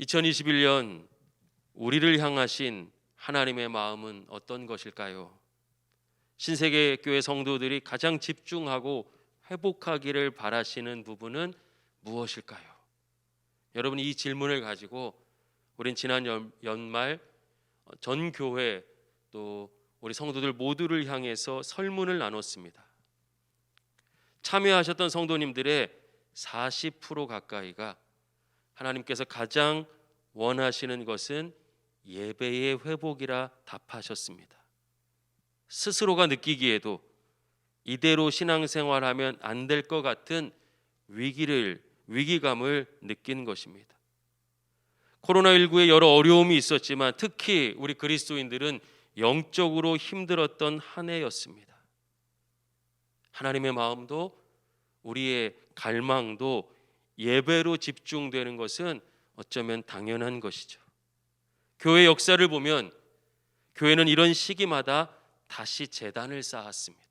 2021년 우리를 향하신 하나님의 마음은 어떤 것일까요? 신세계교회 성도들이 가장 집중하고 회복하기를 바라시는 부분은 무엇일까요? 여러분, 이 질문을 가지고 우린 지난 연말 전 교회 또 우리 성도들 모두를 향해서 설문을 나눴습니다. 참여하셨던 성도님들의 40% 가까이가 하나님께서 가장 원하시는 것은 예배의 회복이라 답하셨습니다. 스스로가 느끼기에도 이대로 신앙생활하면 안 될 것 같은 위기감을 느낀 것입니다. 코로나19에 여러 어려움이 있었지만 특히 우리 그리스도인들은 영적으로 힘들었던 한 해였습니다. 하나님의 마음도 우리의 갈망도 예배로 집중되는 것은 어쩌면 당연한 것이죠. 교회 역사를 보면 교회는 이런 시기마다 다시 제단을 쌓았습니다.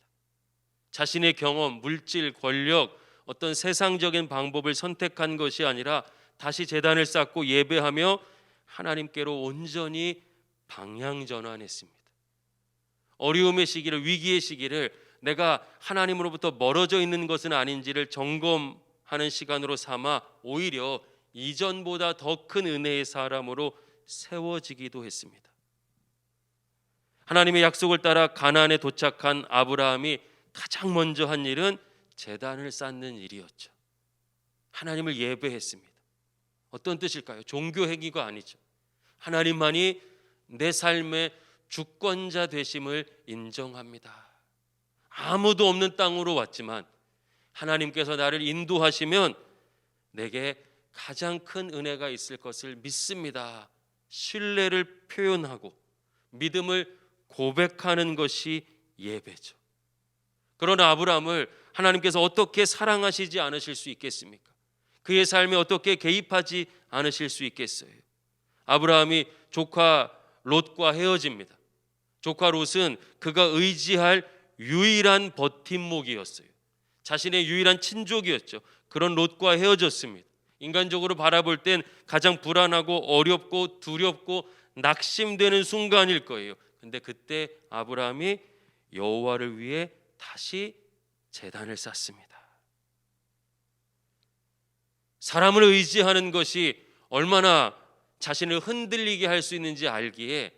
자신의 경험, 물질, 권력, 어떤 세상적인 방법을 선택한 것이 아니라 다시 제단을 쌓고 예배하며 하나님께로 온전히 방향 전환했습니다. 어려움의 시기를, 위기의 시기를 내가 하나님으로부터 멀어져 있는 것은 아닌지를 점검하는 시간으로 삼아 오히려 이전보다 더 큰 은혜의 사람으로 세워지기도 했습니다. 하나님의 약속을 따라 가나안에 도착한 아브라함이 가장 먼저 한 일은 제단을 쌓는 일이었죠. 하나님을 예배했습니다. 어떤 뜻일까요? 종교 행위가 아니죠. 하나님만이 내 삶의 주권자 되심을 인정합니다. 아무도 없는 땅으로 왔지만 하나님께서 나를 인도하시면 내게 가장 큰 은혜가 있을 것을 믿습니다. 신뢰를 표현하고 믿음을 고백하는 것이 예배죠. 그러나 아브라함을 하나님께서 어떻게 사랑하시지 않으실 수 있겠습니까? 그의 삶에 어떻게 개입하지 않으실 수 있겠어요? 아브라함이 조카 롯과 헤어집니다. 조카 롯은 그가 의지할 유일한 버팀목이었어요. 자신의 유일한 친족이었죠. 그런 롯과 헤어졌습니다. 인간적으로 바라볼 땐 가장 불안하고 어렵고 두렵고 낙심되는 순간일 거예요. 근데 그때 아브라함이 여호와를 위해 다시 제단을 쌓습니다. 사람을 의지하는 것이 얼마나 자신을 흔들리게 할 수 있는지 알기에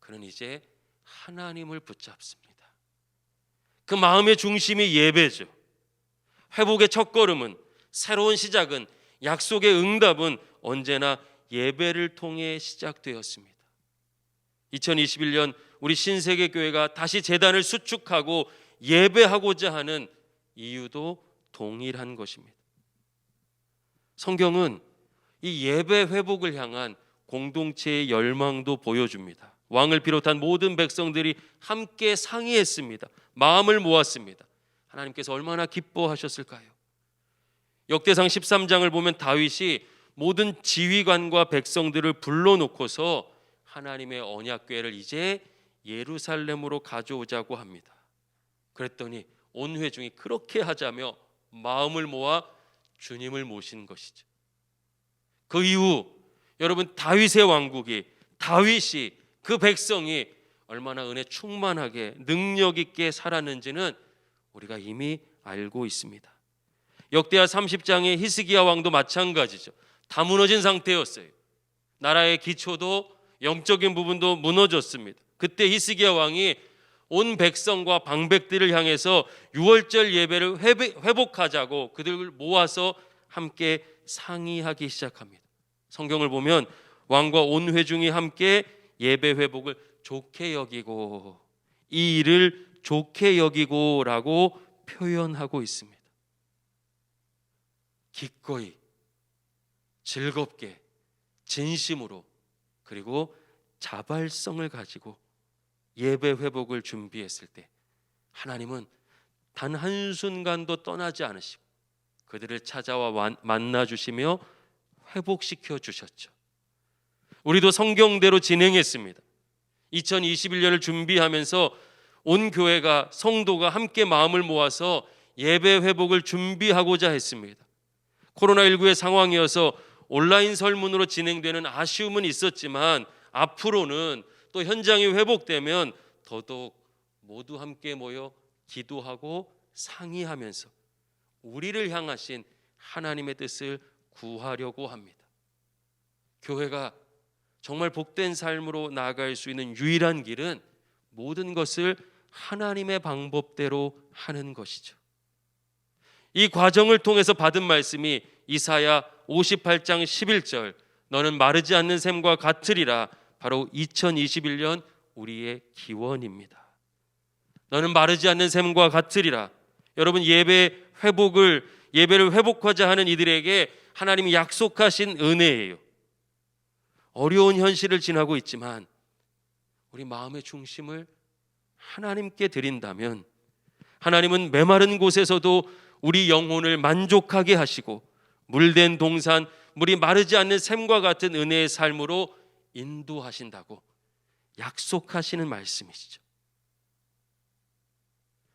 그는 이제 하나님을 붙잡습니다. 그 마음의 중심이 예배죠. 회복의 첫걸음은, 새로운 시작은, 약속의 응답은 언제나 예배를 통해 시작되었습니다. 2021년 우리 신세계교회가 다시 제단을 수축하고 예배하고자 하는 이유도 동일한 것입니다. 성경은 이 예배 회복을 향한 공동체의 열망도 보여줍니다. 왕을 비롯한 모든 백성들이 함께 상의했습니다. 마음을 모았습니다. 하나님께서 얼마나 기뻐하셨을까요? 역대상 13장을 보면 다윗이 모든 지휘관과 백성들을 불러놓고서 하나님의 언약궤를 이제 예루살렘으로 가져오자고 합니다. 그랬더니 온 회중이 그렇게 하자며 마음을 모아 주님을 모신 것이죠. 그 이후 여러분, 다윗의 왕국이, 다윗이, 그 백성이 얼마나 은혜 충만하게 능력 있게 살았는지는 우리가 이미 알고 있습니다. 역대하 30장의 히스기야 왕도 마찬가지죠. 다 무너진 상태였어요. 나라의 기초도 영적인 부분도 무너졌습니다. 그때 히스기야 왕이 온 백성과 방백들을 향해서 유월절 예배를 회복하자고 그들을 모아서 함께 상의하기 시작합니다. 성경을 보면 왕과 온 회중이 함께 예배 회복을 좋게 여기고, 이 일을 좋게 여기고라고 표현하고 있습니다. 기꺼이, 즐겁게, 진심으로, 그리고 자발성을 가지고 예배 회복을 준비했을 때 하나님은 단 한순간도 떠나지 않으시고 그들을 찾아와 만나주시며 회복시켜 주셨죠. 우리도 성경대로 진행했습니다. 2021년을 준비하면서 온 교회가, 성도가 함께 마음을 모아서 예배 회복을 준비하고자 했습니다. 코로나19의 상황이어서 온라인 설문으로 진행되는 아쉬움은 있었지만 앞으로는 또 현장이 회복되면 더더욱 모두 함께 모여 기도하고 상의하면서 우리를 향하신 하나님의 뜻을 구하려고 합니다. 교회가 정말 복된 삶으로 나아갈 수 있는 유일한 길은 모든 것을 하나님의 방법대로 하는 것이죠. 이 과정을 통해서 받은 말씀이 이사야 58장 11절, 너는 마르지 않는 샘과 같으리라, 바로 2021년 우리의 기원입니다. 너는 마르지 않는 샘과 같으리라. 여러분, 예배를 회복하자 하는 이들에게 하나님이 약속하신 은혜예요. 어려운 현실을 지나고 있지만 우리 마음의 중심을 하나님께 드린다면 하나님은 메마른 곳에서도 우리 영혼을 만족하게 하시고 물된 동산, 물이 마르지 않는 샘과 같은 은혜의 삶으로 인도하신다고 약속하시는 말씀이시죠.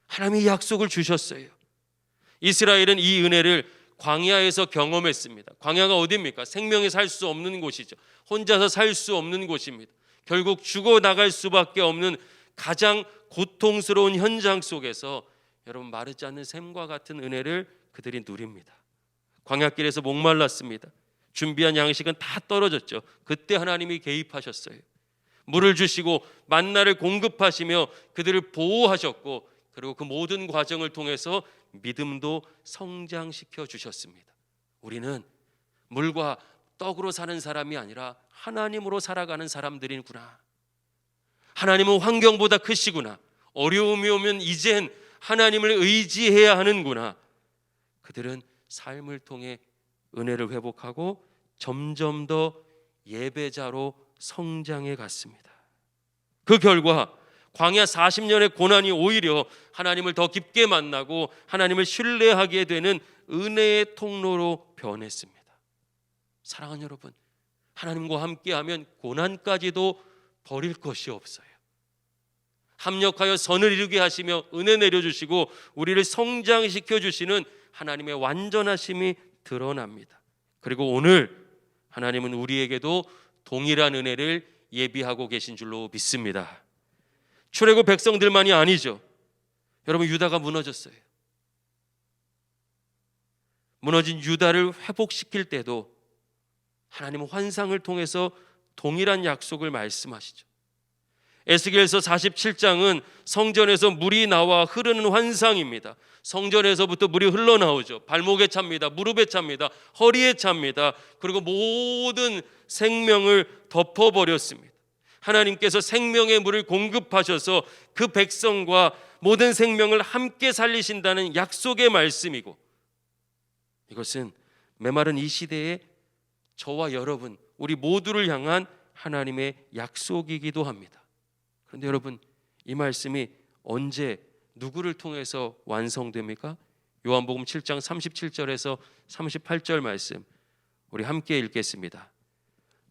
하나님이 약속을 주셨어요. 이스라엘은 이 은혜를 광야에서 경험했습니다. 광야가 어디입니까? 생명이 살 수 없는 곳이죠. 혼자서 살 수 없는 곳입니다. 결국 죽어나갈 수밖에 없는 가장 고통스러운 현장 속에서 여러분, 마르지 않는 샘과 같은 은혜를 그들이 누립니다. 광야길에서 목말랐습니다. 준비한 양식은 다 떨어졌죠. 그때 하나님이 개입하셨어요. 물을 주시고 만나를 공급하시며 그들을 보호하셨고, 그리고 그 모든 과정을 통해서 믿음도 성장시켜 주셨습니다. 우리는 물과 떡으로 사는 사람이 아니라 하나님으로 살아가는 사람들이구나. 하나님은 환경보다 크시구나. 어려움이 오면 이젠 하나님을 의지해야 하는구나. 그들은 삶을 통해 은혜를 회복하고 점점 더 예배자로 성장해 갔습니다. 그 결과 광야 40년의 고난이 오히려 하나님을 더 깊게 만나고 하나님을 신뢰하게 되는 은혜의 통로로 변했습니다. 사랑하는 여러분, 하나님과 함께하면 고난까지도 버릴 것이 없어요. 합력하여 선을 이루게 하시며 은혜 내려주시고 우리를 성장시켜 주시는 하나님의 완전하심이 드러납니다. 그리고 오늘 하나님은 우리에게도 동일한 은혜를 예비하고 계신 줄로 믿습니다. 출애굽 백성들만이 아니죠. 여러분, 유다가 무너졌어요. 무너진 유다를 회복시킬 때도 하나님은 환상을 통해서 동일한 약속을 말씀하시죠. 에스겔서 47장은 성전에서 물이 나와 흐르는 환상입니다. 성전에서부터 물이 흘러나오죠. 발목에 찹니다. 무릎에 찹니다. 허리에 찹니다. 그리고 모든 생명을 덮어버렸습니다. 하나님께서 생명의 물을 공급하셔서 그 백성과 모든 생명을 함께 살리신다는 약속의 말씀이고, 이것은 메마른 이 시대에 저와 여러분, 우리 모두를 향한 하나님의 약속이기도 합니다. 그런데 여러분, 이 말씀이 언제 누구를 통해서 완성됩니까? 요한복음 7장 37절에서 38절 말씀 우리 함께 읽겠습니다.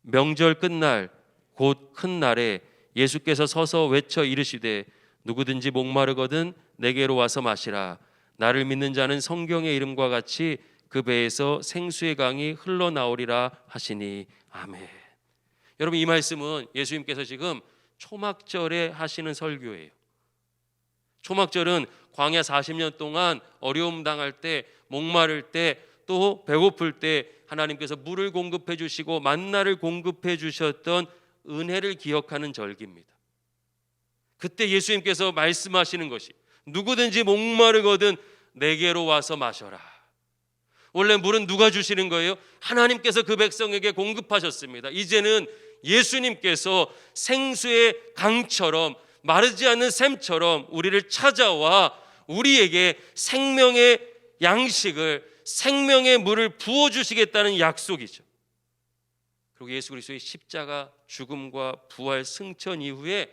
명절 끝날 곧 큰 날에 예수께서 서서 외쳐 이르시되 누구든지 목마르거든 내게로 와서 마시라. 나를 믿는 자는 성경의 이름과 같이 그 배에서 생수의 강이 흘러나오리라 하시니 아멘. 여러분, 이 말씀은 예수님께서 지금 초막절에 하시는 설교예요. 초막절은 광야 40년 동안 어려움 당할 때, 목마를 때, 또 배고플 때 하나님께서 물을 공급해 주시고 만나를 공급해 주셨던 은혜를 기억하는 절기입니다. 그때 예수님께서 말씀하시는 것이 누구든지 목마르거든 내게로 와서 마셔라. 원래 물은 누가 주시는 거예요? 하나님께서 그 백성에게 공급하셨습니다. 이제는 예수님께서 생수의 강처럼, 마르지 않는 샘처럼 우리를 찾아와 우리에게 생명의 양식을, 생명의 물을 부어주시겠다는 약속이죠. 그리고 예수 그리스도의 십자가 죽음과 부활 승천 이후에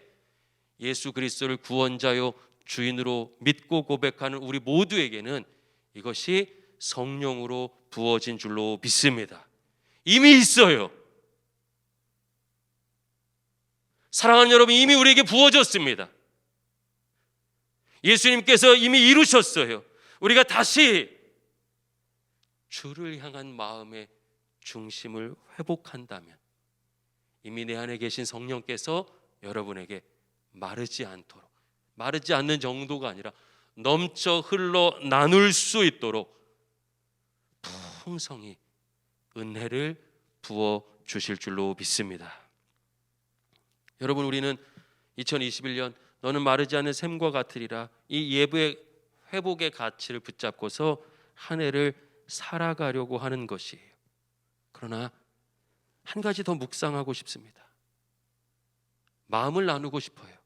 예수 그리스도를 구원자요 주인으로 믿고 고백하는 우리 모두에게는 이것이 성령으로 부어진 줄로 믿습니다. 이미 있어요. 사랑하는 여러분, 이미 우리에게 부어졌습니다. 예수님께서 이미 이루셨어요. 우리가 다시 주를 향한 마음에 중심을 회복한다면 이미 내 안에 계신 성령께서 여러분에게 마르지 않도록, 마르지 않는 정도가 아니라 넘쳐 흘러 나눌 수 있도록 풍성히 은혜를 부어 주실 줄로 믿습니다. 여러분, 우리는 2021년 너는 마르지 않는 샘과 같으리라, 이 예배의 회복의 가치를 붙잡고서 한 해를 살아가려고 하는 것이에요. 그러나 한 가지 더 묵상하고 싶습니다. 마음을 나누고 싶어요.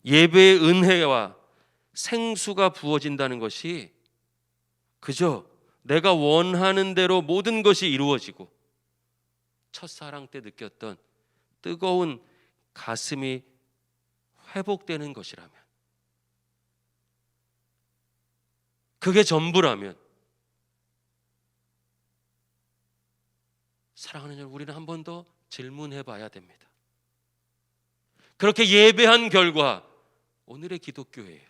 예배의 은혜와 생수가 부어진다는 것이 그저 내가 원하는 대로 모든 것이 이루어지고 첫사랑 때 느꼈던 뜨거운 가슴이 회복되는 것이라면, 그게 전부라면, 사랑하는 여러분, 우리는 한 번 더 질문해 봐야 됩니다. 그렇게 예배한 결과 오늘의 기독교예요.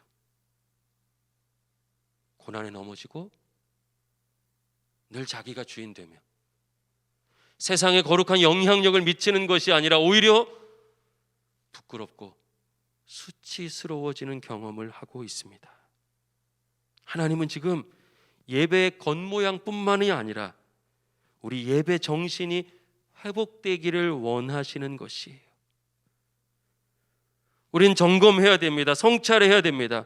고난에 넘어지고 늘 자기가 주인 되며 세상에 거룩한 영향력을 미치는 것이 아니라 오히려 부끄럽고 수치스러워지는 경험을 하고 있습니다. 하나님은 지금 예배의 겉모양뿐만이 아니라 우리 예배 정신이 회복되기를 원하시는 것이에요. 우린 점검해야 됩니다. 성찰해야 됩니다.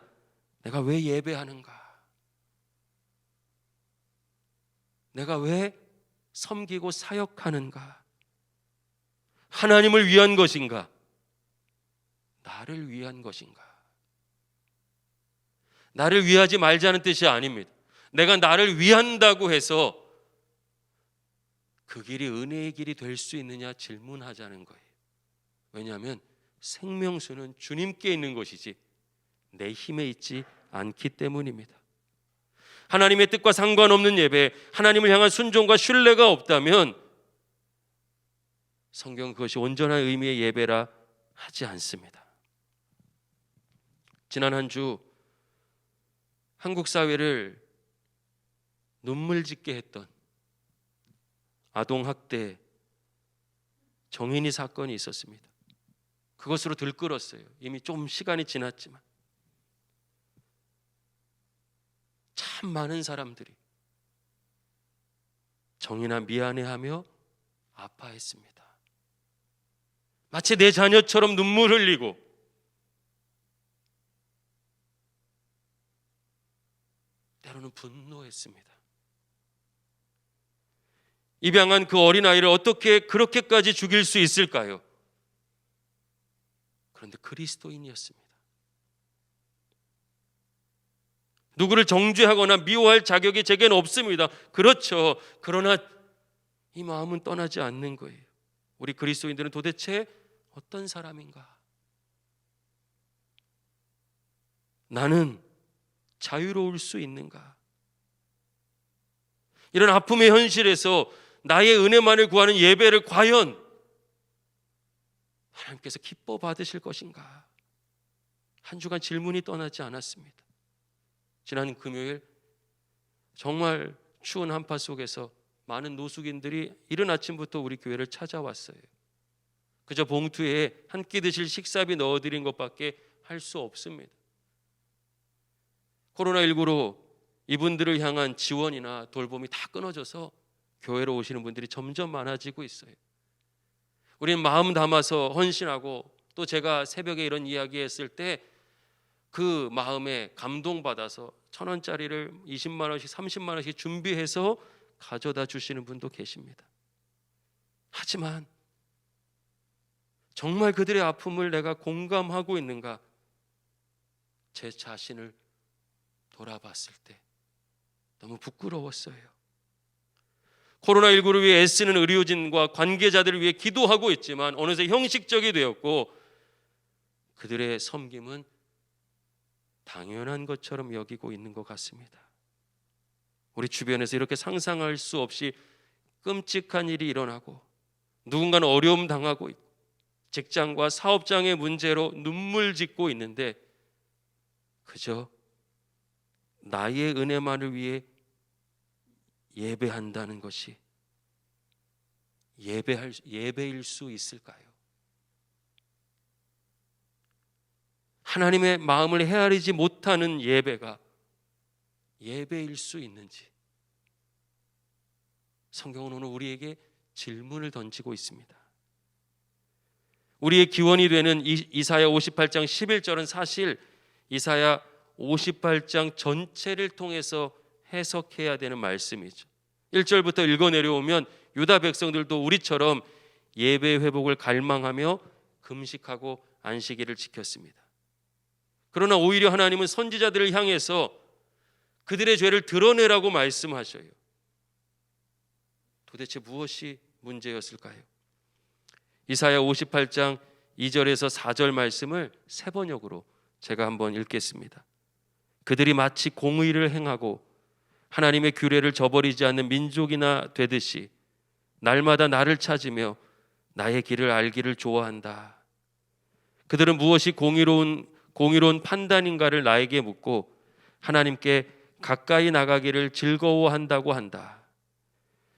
내가 왜 예배하는가? 내가 왜 섬기고 사역하는가? 하나님을 위한 것인가? 나를 위한 것인가? 나를 위하지 말자는 뜻이 아닙니다. 내가 나를 위한다고 해서 그 길이 은혜의 길이 될 수 있느냐 질문하자는 거예요. 왜냐하면 생명수는 주님께 있는 것이지 내 힘에 있지 않기 때문입니다. 하나님의 뜻과 상관없는 예배, 하나님을 향한 순종과 신뢰가 없다면 성경은 그것이 온전한 의미의 예배라 하지 않습니다. 지난 한 주 한국 사회를 눈물 짓게 했던 아동학대 정인이 사건이 있었습니다. 그것으로 들끓었어요. 이미 좀 시간이 지났지만 참 많은 사람들이 정인아 미안해하며 아파했습니다. 마치 내 자녀처럼 눈물 흘리고 때로는 분노했습니다. 입양한 그 어린아이를 어떻게 그렇게까지 죽일 수 있을까요? 그런데 그리스도인이었습니다. 누구를 정죄하거나 미워할 자격이 제게는 없습니다. 그렇죠. 그러나 이 마음은 떠나지 않는 거예요. 우리 그리스도인들은 도대체 어떤 사람인가? 나는 자유로울 수 있는가? 이런 아픔의 현실에서 나의 은혜만을 구하는 예배를 과연 하나님께서 기뻐 받으실 것인가? 한 주간 질문이 떠나지 않았습니다. 지난 금요일 정말 추운 한파 속에서 많은 노숙인들이 이른 아침부터 우리 교회를 찾아왔어요. 그저 봉투에 한 끼 드실 식사비 넣어드린 것밖에 할 수 없습니다. 코로나19로 이분들을 향한 지원이나 돌봄이 다 끊어져서 교회로 오시는 분들이 점점 많아지고 있어요. 우리는 마음 담아서 헌신하고 또 제가 새벽에 이런 이야기했을 때 그 마음에 감동받아서 1,000원짜리를 20만 원씩 30만 원씩 준비해서 가져다 주시는 분도 계십니다. 하지만 정말 그들의 아픔을 내가 공감하고 있는가? 제 자신을 돌아봤을 때 너무 부끄러웠어요. 코로나19를 위해 애쓰는 의료진과 관계자들을 위해 기도하고 있지만 어느새 형식적이 되었고 그들의 섬김은 당연한 것처럼 여기고 있는 것 같습니다. 우리 주변에서 이렇게 상상할 수 없이 끔찍한 일이 일어나고 누군가는 어려움 당하고 있고 직장과 사업장의 문제로 눈물 짓고 있는데 그저 나의 은혜만을 위해 예배한다는 것이 예배일 수 있을까요? 하나님의 마음을 헤아리지 못하는 예배가 예배일 수 있는지 성경은 오늘 우리에게 질문을 던지고 있습니다. 우리의 기원이 되는 이사야 58장 11절은 사실 이사야 58장 전체를 통해서 해석해야 되는 말씀이죠. 1절부터 읽어 내려오면 유다 백성들도 우리처럼 예배 회복을 갈망하며 금식하고 안식일을 지켰습니다. 그러나 오히려 하나님은 선지자들을 향해서 그들의 죄를 드러내라고 말씀하셔요. 도대체 무엇이 문제였을까요? 이사야 58장 2절에서 4절 말씀을 세 번역으로 제가 한번 읽겠습니다. 그들이 마치 공의를 행하고 하나님의 규례를 저버리지 않는 민족이나 되듯이 날마다 나를 찾으며 나의 길을 알기를 좋아한다. 그들은 무엇이 공의로운 판단인가를 나에게 묻고 하나님께 가까이 나가기를 즐거워한다고 한다.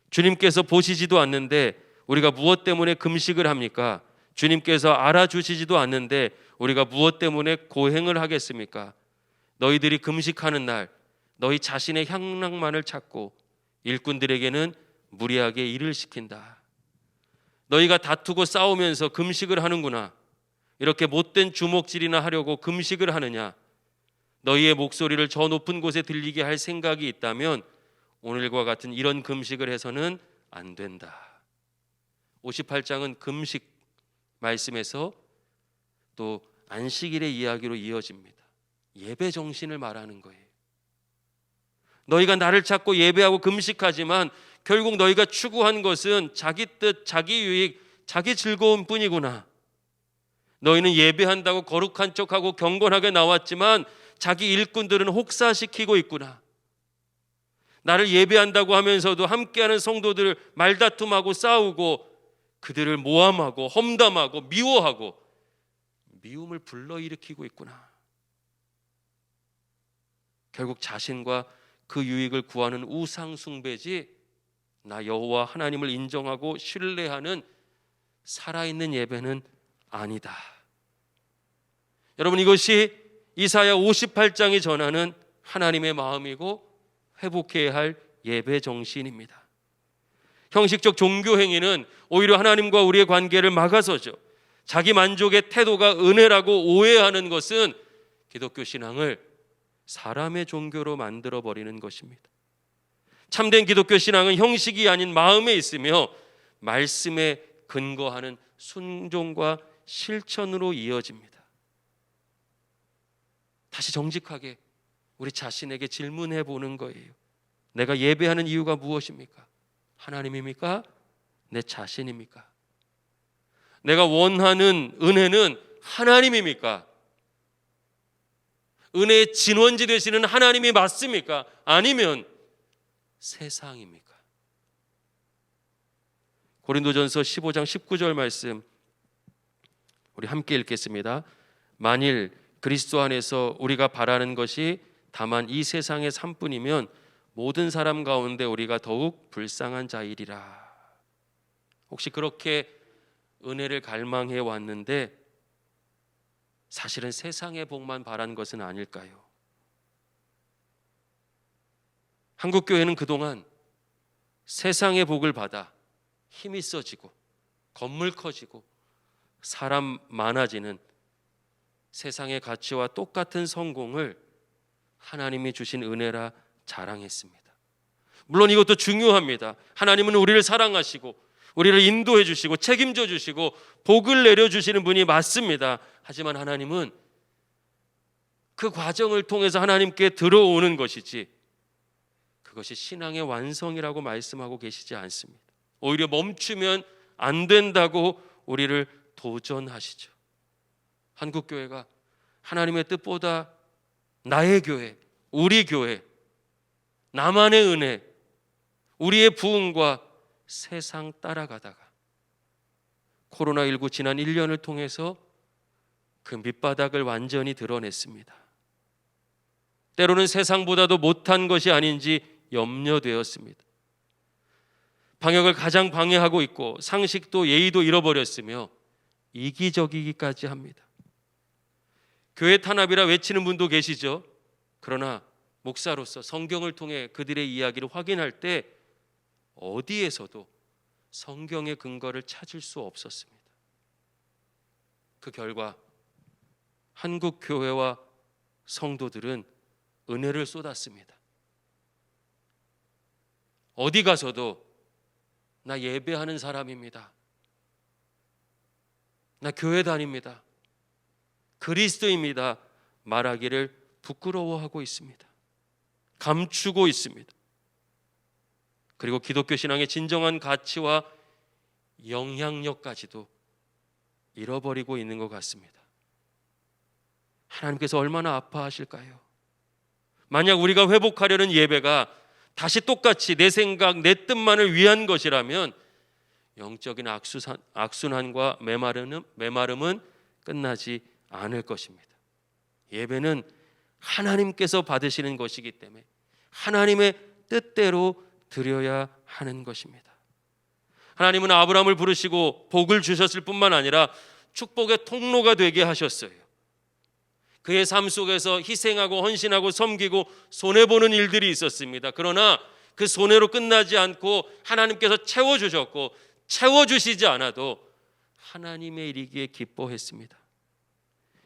주님께서 보시지도 않는데 우리가 무엇 때문에 금식을 합니까? 주님께서 알아주시지도 않는데 우리가 무엇 때문에 고행을 하겠습니까? 너희들이 금식하는 날 너희 자신의 향락만을 찾고 일꾼들에게는 무리하게 일을 시킨다. 너희가 다투고 싸우면서 금식을 하는구나. 이렇게 못된 주먹질이나 하려고 금식을 하느냐? 너희의 목소리를 저 높은 곳에 들리게 할 생각이 있다면 오늘과 같은 이런 금식을 해서는 안 된다. 58장은 금식 말씀에서 또 안식일의 이야기로 이어집니다. 예배 정신을 말하는 거예요. 너희가 나를 찾고 예배하고 금식하지만 결국 너희가 추구한 것은 자기 뜻, 자기 유익, 자기 즐거움 뿐이구나. 너희는 예배한다고 거룩한 척하고 경건하게 나왔지만 자기 일꾼들은 혹사시키고 있구나. 나를 예배한다고 하면서도 함께하는 성도들을 말다툼하고 싸우고 그들을 모함하고 험담하고 미워하고 미움을 불러일으키고 있구나. 결국 자신과 그 유익을 구하는 우상 숭배지 나 여호와 하나님을 인정하고 신뢰하는 살아있는 예배는 아니다. 여러분, 이것이 이사야 58장이 전하는 하나님의 마음이고 회복해야 할 예배 정신입니다. 형식적 종교 행위는 오히려 하나님과 우리의 관계를 막아서죠. 자기 만족의 태도가 은혜라고 오해하는 것은 기독교 신앙을 사람의 종교로 만들어버리는 것입니다. 참된 기독교 신앙은 형식이 아닌 마음에 있으며 말씀에 근거하는 순종과 실천으로 이어집니다. 다시 정직하게 우리 자신에게 질문해 보는 거예요. 내가 예배하는 이유가 무엇입니까? 하나님입니까? 내 자신입니까? 내가 원하는 은혜는 하나님입니까? 은혜의 진원지 되시는 하나님이 맞습니까? 아니면 세상입니까? 고린도전서 15장 19절 말씀 우리 함께 읽겠습니다. 만일 그리스도 안에서 우리가 바라는 것이 다만 이 세상의 삶뿐이면 모든 사람 가운데 우리가 더욱 불쌍한 자이리라. 혹시 그렇게 은혜를 갈망해 왔는데 사실은 세상의 복만 바란 것은 아닐까요? 한국교회는 그동안 세상의 복을 받아 힘이 써지고 건물 커지고 사람 많아지는 세상의 가치와 똑같은 성공을 하나님이 주신 은혜라 자랑했습니다. 물론 이것도 중요합니다. 하나님은 우리를 사랑하시고 우리를 인도해 주시고 책임져 주시고 복을 내려 주시는 분이 맞습니다. 하지만 하나님은 그 과정을 통해서 하나님께 들어오는 것이지 그것이 신앙의 완성이라고 말씀하고 계시지 않습니다. 오히려 멈추면 안 된다고 우리를 도전하시죠. 한국교회가 하나님의 뜻보다 나의 교회, 우리 교회, 나만의 은혜, 우리의 부흥과 세상 따라가다가 코로나19 지난 1년을 통해서 그 밑바닥을 완전히 드러냈습니다. 때로는 세상보다도 못한 것이 아닌지 염려되었습니다. 방역을 가장 방해하고 있고 상식도 예의도 잃어버렸으며 이기적이기까지 합니다. 교회 탄압이라 외치는 분도 계시죠. 그러나 목사로서 성경을 통해 그들의 이야기를 확인할 때 어디에서도 성경의 근거를 찾을 수 없었습니다. 그 결과 한국 교회와 성도들은 은혜를 쏟았습니다. 어디 가서도 나 예배하는 사람입니다. 나 교회 다닙니다. 그리스도입니다. 말하기를 부끄러워하고 있습니다. 감추고 있습니다. 그리고 기독교 신앙의 진정한 가치와 영향력까지도 잃어버리고 있는 것 같습니다. 하나님께서 얼마나 아파하실까요? 만약 우리가 회복하려는 예배가 다시 똑같이 내 생각, 내 뜻만을 위한 것이라면 영적인 악순환과 메마름은 끝나지 않을 것입니다. 예배는 하나님께서 받으시는 것이기 때문에 하나님의 뜻대로 드려야 하는 것입니다. 하나님은 아브라함을 부르시고 복을 주셨을 뿐만 아니라 축복의 통로가 되게 하셨어요. 그의 삶 속에서 희생하고 헌신하고 섬기고 손해보는 일들이 있었습니다. 그러나 그 손해로 끝나지 않고 하나님께서 채워주셨고 채워주시지 않아도 하나님의 일이기에 기뻐했습니다.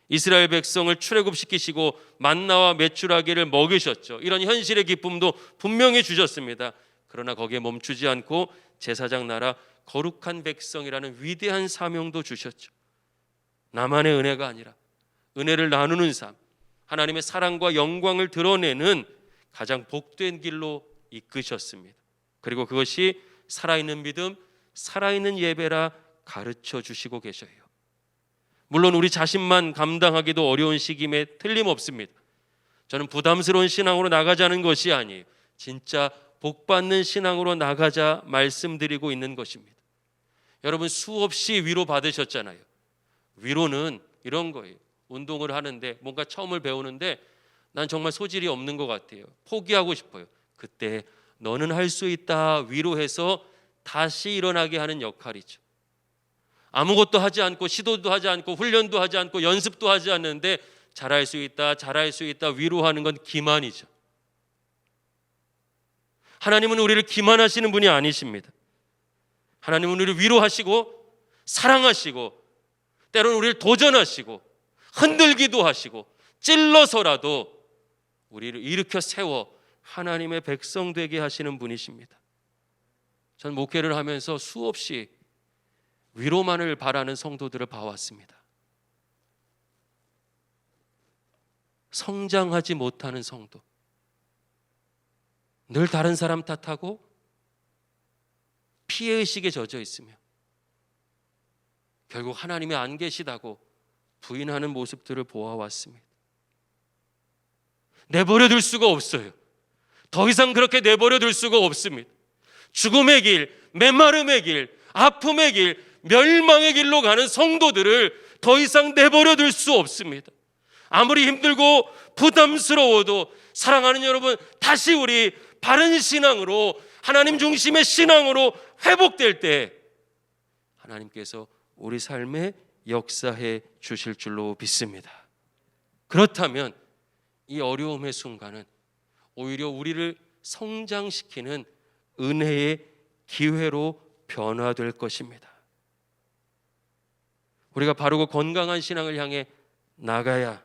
이스라엘 백성을 출애굽시키시고 만나와 메추라기를 먹이셨죠. 이런 현실의 기쁨도 분명히 주셨습니다. 그러나 거기에 멈추지 않고 제사장 나라 거룩한 백성이라는 위대한 사명도 주셨죠. 나만의 은혜가 아니라 은혜를 나누는 삶, 하나님의 사랑과 영광을 드러내는 가장 복된 길로 이끄셨습니다. 그리고 그것이 살아있는 믿음, 살아있는 예배라 가르쳐 주시고 계셔요. 물론 우리 자신만 감당하기도 어려운 시기임에 틀림없습니다. 저는 부담스러운 신앙으로 나가자는 것이 아니에요. 진짜 복받는 신앙으로 나가자 말씀드리고 있는 것입니다. 여러분 수없이 위로 받으셨잖아요. 위로는 이런 거예요. 운동을 하는데 뭔가 처음을 배우는데 난 정말 소질이 없는 것 같아요. 포기하고 싶어요. 그때 너는 할 수 있다 위로해서 다시 일어나게 하는 역할이죠. 아무것도 하지 않고 시도도 하지 않고 훈련도 하지 않고 연습도 하지 않는데 잘할 수 있다 잘할 수 있다 위로하는 건 기만이죠. 하나님은 우리를 기만하시는 분이 아니십니다. 하나님은 우리를 위로하시고 사랑하시고 때로는 우리를 도전하시고 흔들기도 하시고 찔러서라도 우리를 일으켜 세워 하나님의 백성 되게 하시는 분이십니다. 전 목회를 하면서 수없이 위로만을 바라는 성도들을 봐왔습니다. 성장하지 못하는 성도, 늘 다른 사람 탓하고 피해의식에 젖어 있으며 결국 하나님이 안 계시다고 부인하는 모습들을 보아왔습니다. 내버려둘 수가 없어요. 더 이상 그렇게 내버려둘 수가 없습니다. 죽음의 길, 메마름의 길, 아픔의 길, 멸망의 길로 가는 성도들을 더 이상 내버려둘 수 없습니다. 아무리 힘들고 부담스러워도 사랑하는 여러분, 다시 우리 바른 신앙으로 하나님 중심의 신앙으로 회복될 때 하나님께서 우리 삶에 역사해 주실 줄로 믿습니다. 그렇다면 이 어려움의 순간은 오히려 우리를 성장시키는 은혜의 기회로 변화될 것입니다. 우리가 바르고 건강한 신앙을 향해 나가야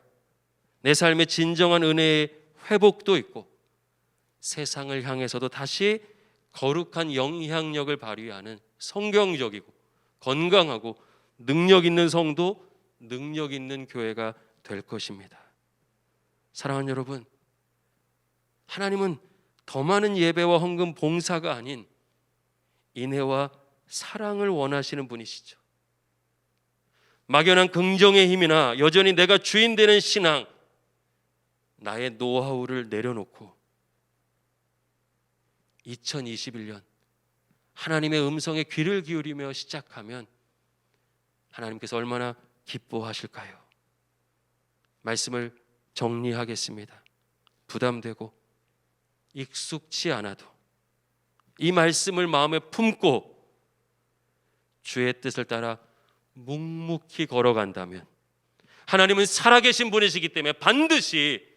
내 삶의 진정한 은혜의 회복도 있고 세상을 향해서도 다시 거룩한 영향력을 발휘하는 성경적이고 건강하고 능력 있는 성도, 능력 있는 교회가 될 것입니다. 사랑하는 여러분, 하나님은 더 많은 예배와 헌금 봉사가 아닌 인애와 사랑을 원하시는 분이시죠. 막연한 긍정의 힘이나 여전히 내가 주인 되는 신앙, 나의 노하우를 내려놓고 2021년 하나님의 음성에 귀를 기울이며 시작하면 하나님께서 얼마나 기뻐하실까요? 말씀을 정리하겠습니다. 부담되고 익숙치 않아도 이 말씀을 마음에 품고 주의 뜻을 따라 묵묵히 걸어간다면 하나님은 살아계신 분이시기 때문에 반드시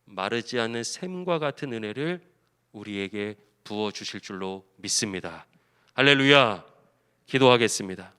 마르지 않는 샘과 같은 은혜를 우리에게 부어주실 줄로 믿습니다. 할렐루야. 기도하겠습니다.